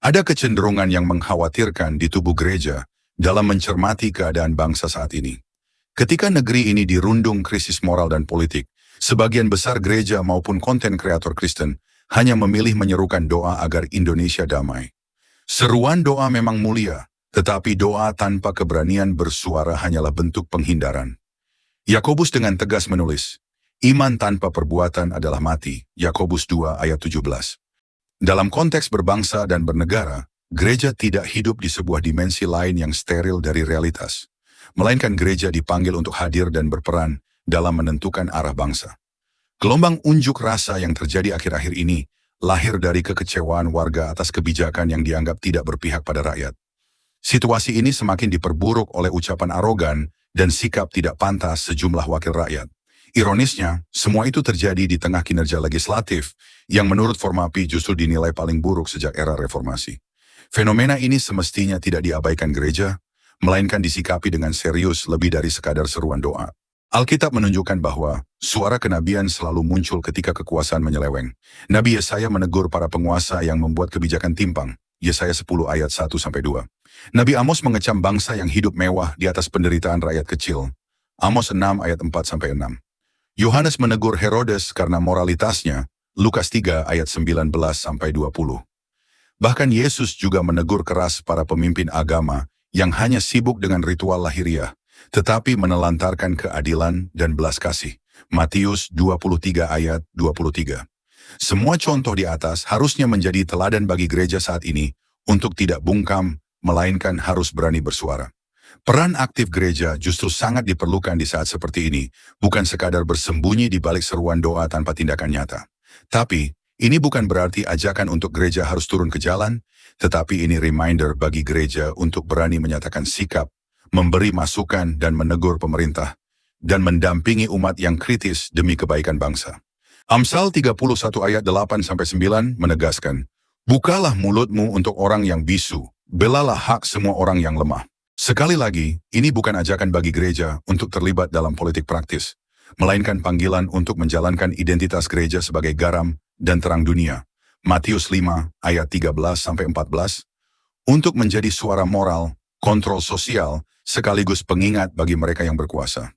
Ada kecenderungan yang mengkhawatirkan di tubuh gereja dalam mencermati keadaan bangsa saat ini. Ketika negeri ini dirundung krisis moral dan politik, sebagian besar gereja maupun konten kreator Kristen hanya memilih menyerukan doa agar Indonesia damai. Seruan doa memang mulia, tetapi doa tanpa keberanian bersuara hanyalah bentuk penghindaran. Yakobus dengan tegas menulis, iman tanpa perbuatan adalah mati, Yakobus 2 ayat 17. Dalam konteks berbangsa dan bernegara, gereja tidak hidup di sebuah dimensi lain yang steril dari realitas, melainkan gereja dipanggil untuk hadir dan berperan dalam menentukan arah bangsa. Gelombang unjuk rasa yang terjadi akhir-akhir ini lahir dari kekecewaan warga atas kebijakan yang dianggap tidak berpihak pada rakyat. Situasi ini semakin diperburuk oleh ucapan arogan dan sikap tidak pantas sejumlah wakil rakyat. Ironisnya, semua itu terjadi di tengah kinerja legislatif yang menurut Formapi justru dinilai paling buruk sejak era reformasi. Fenomena ini semestinya tidak diabaikan gereja, melainkan disikapi dengan serius lebih dari sekadar seruan doa. Alkitab menunjukkan bahwa suara kenabian selalu muncul ketika kekuasaan menyeleweng. Nabi Yesaya menegur para penguasa yang membuat kebijakan timpang, Yesaya 10 ayat 1-2. Nabi Amos mengecam bangsa yang hidup mewah di atas penderitaan rakyat kecil, Amos 6 ayat 4-6. Yohanes menegur Herodes karena moralitasnya, Lukas 3 ayat 19-20. Bahkan Yesus juga menegur keras para pemimpin agama yang hanya sibuk dengan ritual lahiriah, tetapi menelantarkan keadilan dan belas kasih. Matius 23 ayat 23. Semua contoh di atas harusnya menjadi teladan bagi gereja saat ini untuk tidak bungkam, melainkan harus berani bersuara. Peran aktif gereja justru sangat diperlukan di saat seperti ini, bukan sekadar bersembunyi di balik seruan doa tanpa tindakan nyata. Tapi, ini bukan berarti ajakan untuk gereja harus turun ke jalan, tetapi ini reminder bagi gereja untuk berani menyatakan sikap, memberi masukan dan menegur pemerintah, dan mendampingi umat yang kritis demi kebaikan bangsa. Amsal 31 ayat 8-9 menegaskan, bukalah mulutmu untuk orang yang bisu, belalah hak semua orang yang lemah. Sekali lagi, ini bukan ajakan bagi gereja untuk terlibat dalam politik praktis, melainkan panggilan untuk menjalankan identitas gereja sebagai garam dan terang dunia. Matius 5 ayat 13-14, untuk menjadi suara moral, kontrol sosial, sekaligus pengingat bagi mereka yang berkuasa.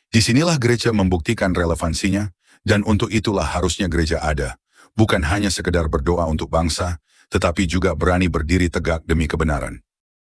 Disinilah gereja membuktikan relevansinya, dan untuk itulah harusnya gereja ada, bukan hanya sekedar berdoa untuk bangsa, tetapi juga berani berdiri tegak demi kebenaran.